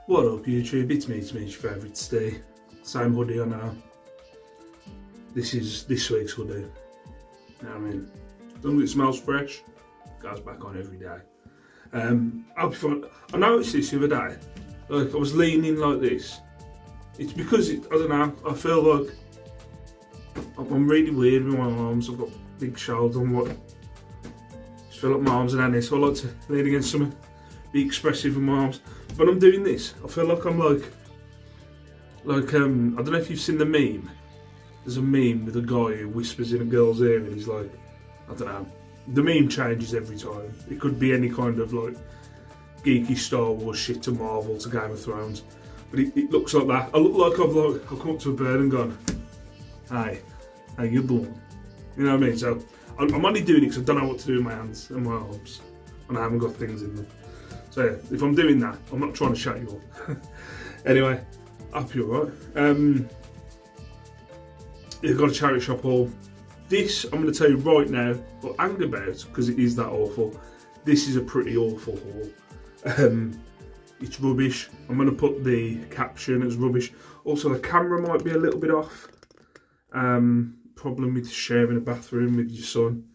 What up YouTube, it's me, your favourite Steve. Same hoodie on now. This is this week's hoodie. You know what I mean? As long as it smells fresh, it goes back on every day. I noticed this the other day, like I was leaning like this. It's because, I don't know, I feel like I'm really weird with my arms. I've got big shoulders and what. Just feel like my arms are down here, so I like to lean against something, be expressive with my arms. When I'm doing this, I feel like I'm like I don't know if you've seen the meme. There's a meme with a guy who whispers in a girl's ear and he's like, I don't know. The meme changes every time. It could be any kind of like geeky Star Wars shit to Marvel to Game of Thrones. But it looks like that. I look like I've come up to a bird and gone, "Hi, how you doing?" You know what I mean? So I'm only doing it because I don't know what to do with my hands and my arms. And I haven't got things in them. So yeah, if I'm doing that, I'm not trying to shut you up. Anyway, I hope you're alright. You've got a charity shop haul. This, I'm going to tell you right now, but hang about, because it is that awful. This is a pretty awful haul. It's rubbish. I'm going to put the caption as rubbish. Also, the camera might be a little bit off. Problem with sharing a bathroom with your son.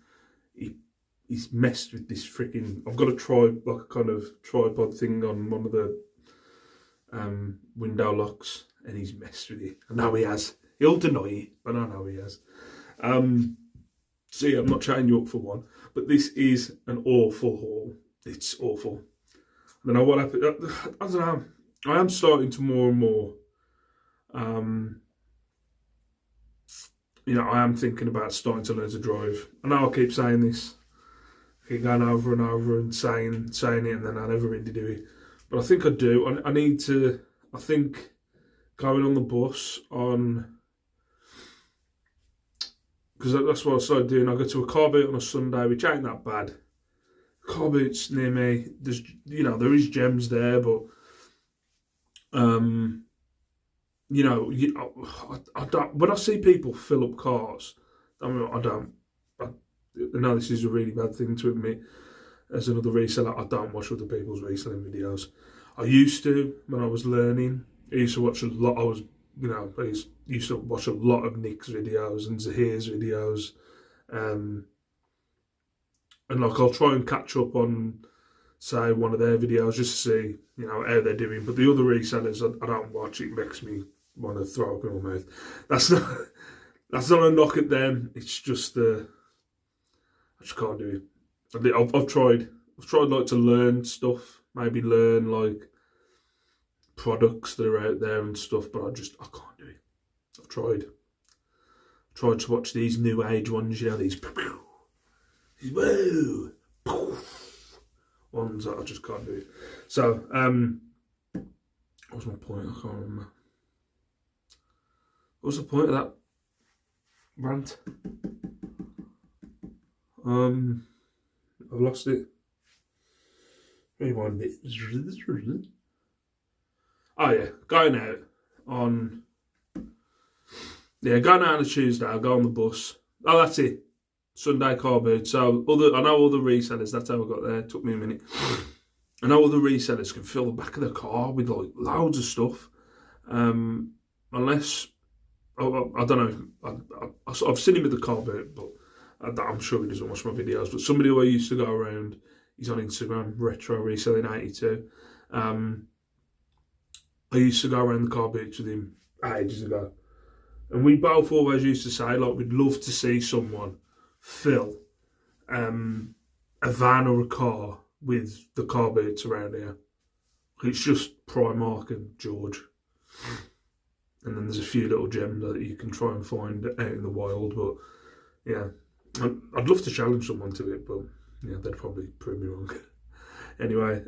He's messed with this freaking. I've got like a kind of tripod thing on one of the window locks, and he's messed with it. I know he has. He'll deny it, but I know he has. So yeah, I'm not chatting you up for one, but this is an awful haul. It's awful. I don't know what happened. I don't know. I am starting to more and more. I am thinking about starting to learn to drive. I know I keep saying this. Keep going over and over and saying it, and then I never really do it. But I think I do. I need to. I think going on the bus because that's what I started doing. I go to a car boot on a Sunday, which ain't that bad. Car boots near me. There's, there is gems there, but I don't. When I see people fill up cars, I don't. I know this is a really bad thing to admit. As another reseller, I don't watch other people's reselling videos. I used to when I was learning. I used to watch a lot. I used to watch a lot of Nick's videos and Zahir's videos, and like I'll try and catch up on, say, one of their videos just to see how they're doing. But the other resellers, I don't watch. It makes me want to throw up in my mouth. That's not a knock at them. It's just I just can't do it. I've tried like to learn stuff, maybe learn like products that are out there and stuff, but I can't do it. I've tried to watch these new age ones, these whoa ones that I just can't do it. So what was my point? I can't remember. What was the point of that rant? I've lost it. Rewind it. Oh yeah, going out on a Tuesday. I'll go on the bus. Oh, that's it. Sunday car boot. So I know all the resellers. That's how I got there. It took me a minute. I know all the resellers can fill the back of the car with like loads of stuff. Unless I don't know. I've seen him with the car boot, but I'm sure he doesn't watch my videos, but somebody who I used to go around, he's on Instagram, Retro Reselling 82. I used to go around the car boots with him ages ago. And we both always used to say, like, we'd love to see someone fill a van or a car with the car boots around here. It's just Primark and George. And then there's a few little gems that you can try and find out in the wild, but yeah. I'd love to challenge someone to it, but yeah, they'd probably prove me wrong. Anyway,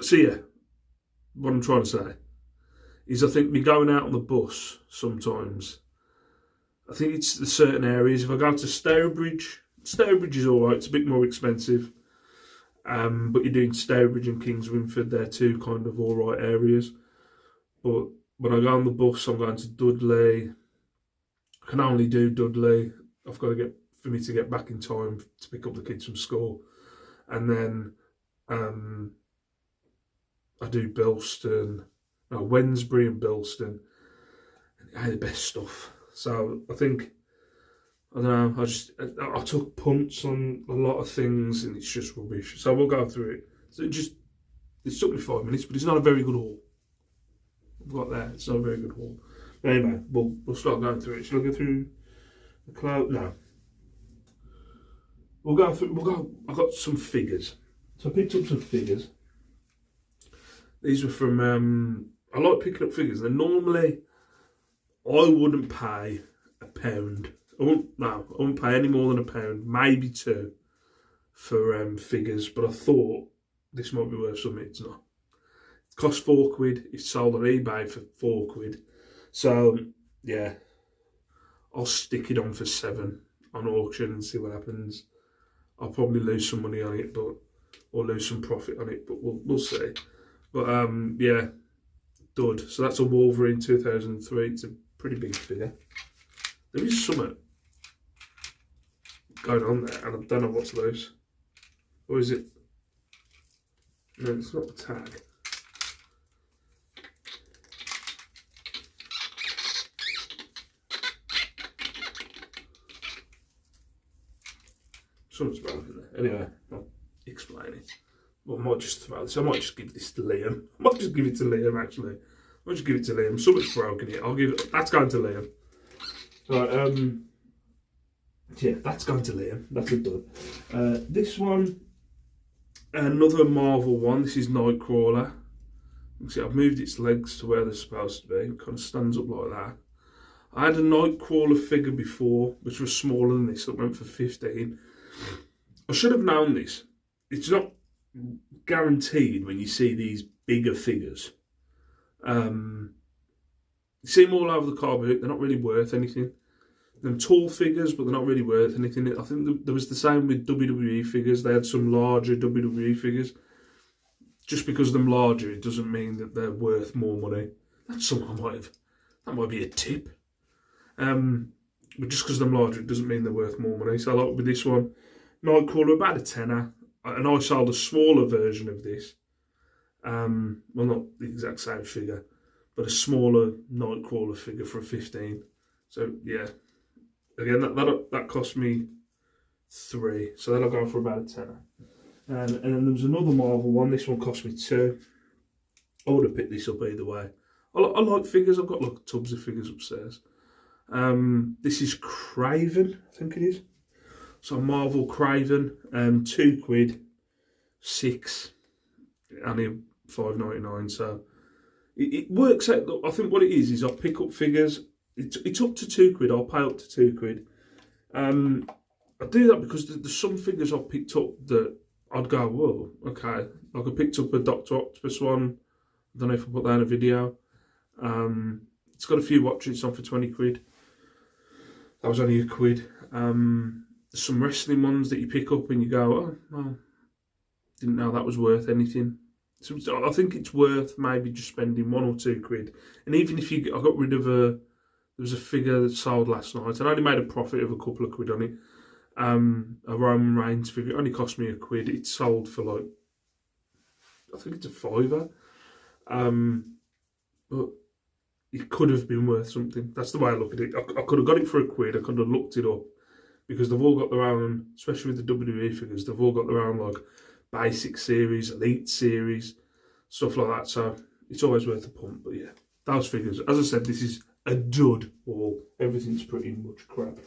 so yeah, what I'm trying to say is I think me going out on the bus sometimes, I think it's the certain areas. If I go to Stourbridge is alright, it's a bit more expensive, but you're doing Stourbridge and Kings Winford, they're two kind of alright areas. But when I go on the bus, I'm going to Dudley. I can only do Dudley. I've got to for me to get back in time to pick up the kids from school. And then I do Bilston, no, Wednesbury and Bilston. And the best stuff. So I think, I don't know, I took punts on a lot of things and it's just rubbish. So we'll go through it. So it took me 5 minutes, but it's not a very good haul. I've got that, it's not a very good haul. But anyway, we'll start going through it. Shall I go through the cloud? No. I've got some figures. So I picked up some figures. These were from, I like picking up figures. They're normally, I wouldn't pay £1. I wouldn't pay any more than £1, maybe £2 for figures. But I thought this might be worth something. It's not. It cost £4. It's sold on eBay for £4. So yeah, I'll stick it on for £7 on auction and see what happens. I'll probably lose some money on it, or lose some profit on it, but we'll see. But yeah, dud. So that's a Wolverine 2003. It's a pretty big figure. There is something going on there, and I don't know what's loose. Or is it? No, it's not the tag. Something's broken there. Anyway, I'll explain it. Well, I might just throw this. I might just give this to Liam. I might just give it to Liam, actually. I might just give it to Liam. Something's broken here. I'll give it. That's going to Liam. Right, yeah, that's going to Liam. That's a dud. This one, another Marvel one. This is Nightcrawler. You can see I've moved its legs to where they're supposed to be. It kind of stands up like that. I had a Nightcrawler figure before, which was smaller than this, that went for 15. I should have known this. It's not guaranteed when you see these bigger figures. You see them all over the car boot. They're not really worth anything. They're tall figures, but they're not really worth anything. I think there was the same with WWE figures. They had some larger WWE figures. Just because they're larger, it doesn't mean that they're worth more money. That's something that might be a tip. But just because they're larger, it doesn't mean they're worth more money. So like with this one, Nightcrawler, about £10. And I sold a smaller version of this. Well, not the exact same figure, but a smaller Nightcrawler figure for 15. So yeah, again that cost me £3. So that'll go for about £10. And then there was another Marvel one. This one cost me £2. I would have picked this up either way. I like figures. I've got like tubs of figures upstairs. This is Craven, I think it is. So Marvel Craven, £2, 6, only $5.99. So it works out. I think what it is I pick up figures. It's up to £2. I'll pay up to £2. I do that because there's some figures I've picked up that I'd go, whoa, okay. Like I picked up a Dr. Octopus one. I don't know if I put that in a video. It's got a few watches on for £20. That was only £1. There's some wrestling ones that you pick up and you go, oh, well, didn't know that was worth anything. So I think it's worth maybe just spending £1 or £2. And even if I got rid of there was a figure that sold last night, and I only made a profit of a couple of quid on it. A Roman Reigns figure, it only cost me £1. It sold for like, I think it's a £5. But it could have been worth something. That's the way I look at it. I could have got it for £1. I could have looked it up, because they've all got their own, especially with the WWE figures, they've all got their own like basic series, elite series, stuff like that. So it's always worth a pump. But yeah, those figures. As I said, this is a dud haul. Everything's pretty much crap.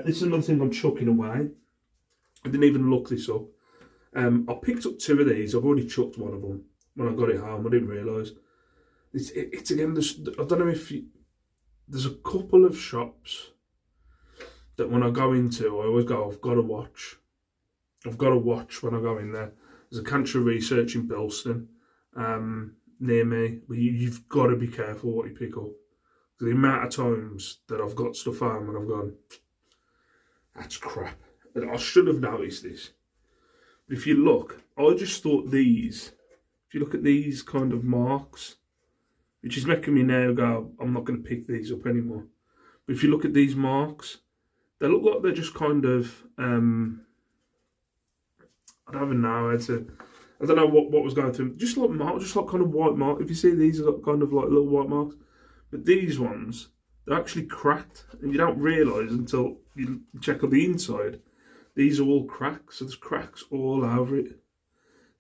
This is another thing I'm chucking away. I didn't even look this up. I picked up 2 of these. I've already chucked one of them when I got it home. I didn't realise. It's again, I don't know if there's a couple of shops that when I go into, I always go, I've got to watch. I've got to watch when I go in there. There's a Cancer Research in Bilston near me. You've got to be careful what you pick up. The amount of times that I've got stuff home and I've gone, that's crap. And I should have noticed this. But if you look, I just thought these, if you look at these kind of marks, which is making me now go, I'm not going to pick these up anymore. But if you look at these marks, they look like they're just kind of, I don't even know how to, I don't know what was going through. Just like mark, just like kind of white mark. If you see these are kind of like little white marks, but these ones, they're actually cracked, and you don't realise until you check on the inside. These are all cracks, so there's cracks all over it.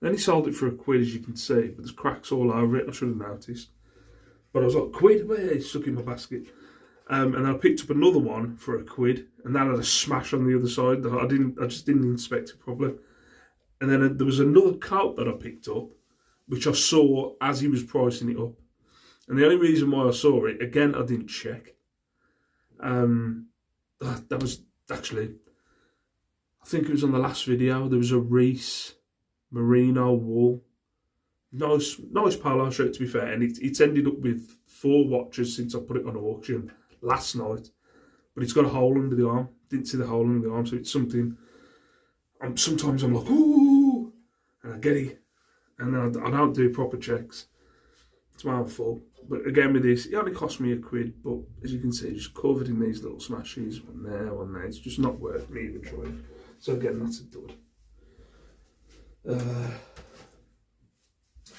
Then he sold it for £1, as you can see, but there's cracks all over it. I should have noticed. But I was like, £1, where? It's stuck in my basket. And then I picked up another one for £1, and that had a smash on the other side. I just didn't inspect it properly. And then there was another coat that I picked up, which I saw as he was pricing it up. And the only reason why I saw it, again, I didn't check. That was actually, I think it was on the last video. There was a Reese merino wool, nice polo shirt, to be fair. And it's ended up with 4 watches since I put it on auction last night. But it's got a hole under the arm. Didn't see the hole under the arm, so it's something. Sometimes I'm like, ooh, and I get it, and then I don't do proper checks. It's my own fault. But again, with this, it only cost me £1, but as you can see, just covered in these little smashes, one there, one there. It's just not worth me even trying. So again, that's a dud.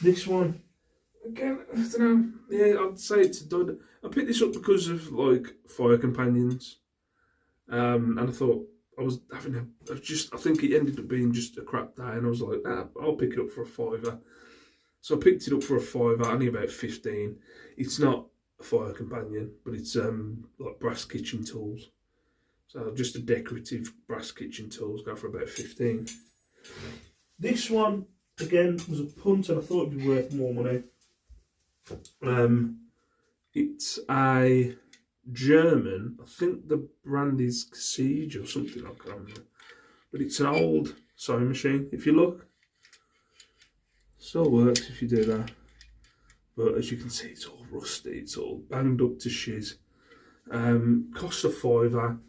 This one, again, I don't know. Yeah, I'd say it's a dud. I picked this up because of like fire companions, and I thought. I was having I think it ended up being just a crap day, and I was like, I'll pick it up for £5. So I picked it up for £5, only about 15. It's not a fire companion, but it's like brass kitchen tools. So just a decorative brass kitchen tools go for about 15. This one, again, was a punt, and I thought it'd be worth more money. It's a German, I think the brand is Siege or something, I can't remember. But it's an old sewing machine. If you look, still works if you do that. But as you can see, it's all rusty, it's all banged up to shiz. Cost a £5.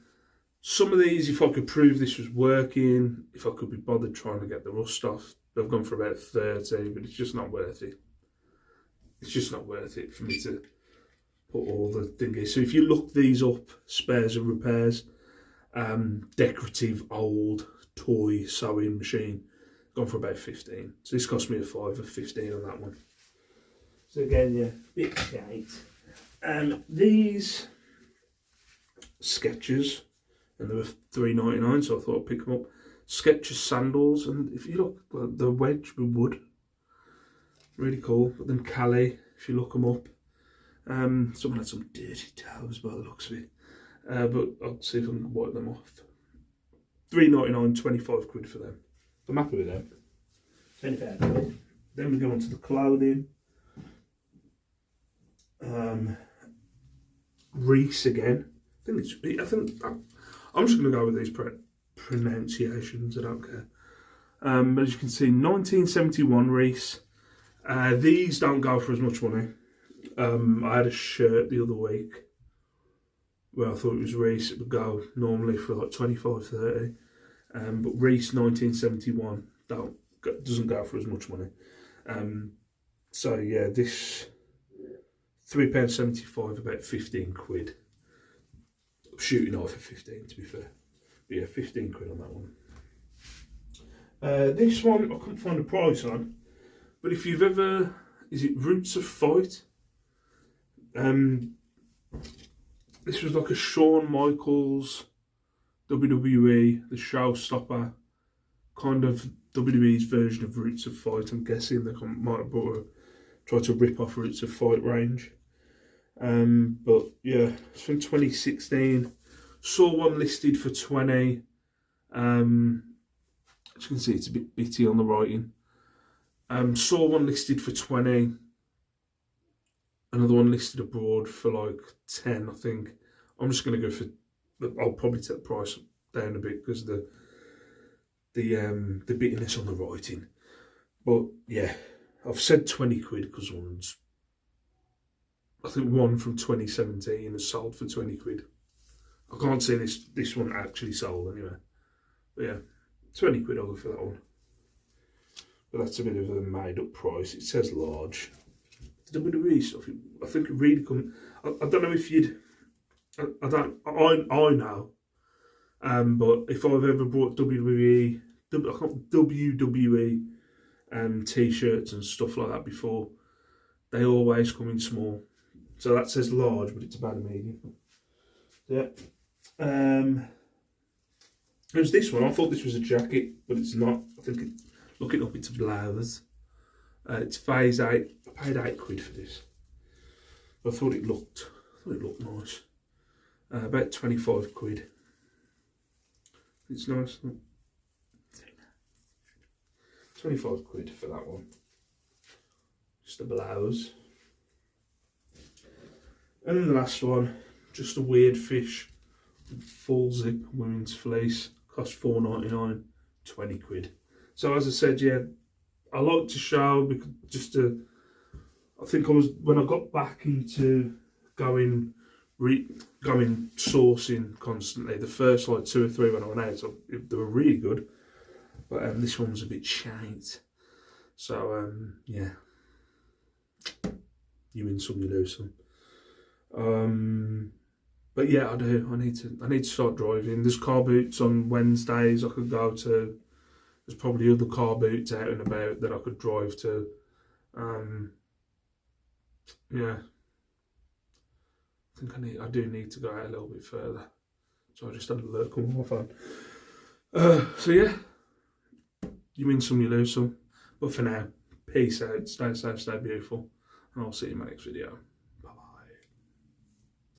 Some of these, if I could prove this was working, if I could be bothered trying to get the rust off, they've gone for about 30, but it's just not worth it. It's just not worth it for me to put all the thingies. So if you look these up, spares and repairs, decorative old toy sewing machine, gone for about 15. So this cost me a £5 or 15 on that one. So again, yeah, bit shite. These Skechers, and they were $3.99, so I thought I'd pick them up. Skechers sandals, and if you look, the wedge with wood, really cool. But then Calais, if you look them up. Someone had some dirty toes by the looks of it, but I'll see if I can wipe them off. £3.99, £25 for them. I'm happy with them. £25. Then we go on to the clothing. Reese again. I'm just going to go with these pronunciations. I don't care. But as you can see, 1971 Reese. These don't go for as much money. I had a shirt the other week where I thought it was Reese. It would go normally for like 25, 30. But Reese 1971 doesn't go for as much money. So yeah, this £3.75, about £15. Shooting off at 15, to be fair. But yeah, £15 on that one. This one I couldn't find a price on, but if you've ever, is it Roots of Fight? This was like a Shawn Michaels WWE, the showstopper, kind of WWE's version of Roots of Fight. I'm guessing they might have tried to rip off Roots of Fight range. But yeah, it's from 2016. Saw one listed for 20. As you can see, it's a bit bitty on the writing. Saw one listed for 20. Another one listed abroad for like 10, I think. I'm just going to go for. I'll probably take the price down a bit because the bittiness on the writing. But yeah, I've said £20 because one's. I think one from 2017 has sold for £20. I can't see this one actually sold anyway. But yeah, £20 I'll go for that one. But that's a bit of a made up price. It says large. the WWE stuff, I think it really come. I don't know if you'd. I don't. I know. But if I've ever bought WWE t-shirts and stuff like that before, they always come in small. So that says large, but it's about a medium. Yeah. It was this one. I thought this was a jacket, but it's not. I think look it up. It's a blouse. It's phase 8. I paid £8 for this. I thought it looked nice. About £25. It's nice. £25 for that one. Just a blouse. And then the last one, just a weird fish, full zip women's fleece, cost £4.99, £20. So as I said, yeah, I like to show because I think when I got back into going sourcing constantly, the first like 2 or 3 when I went out, so they were really good, but this one was a bit shite. So yeah, you win some, you lose some. But yeah, I do. I need to start driving. There's car boots on Wednesdays I could go to. There's probably other car boots out and about that I could drive to. Yeah, I think I do need to go out a little bit further. So I just had a look on my phone. So yeah, you win some, you lose some. But for now, peace out. Stay safe, stay beautiful, and I'll see you in my next video.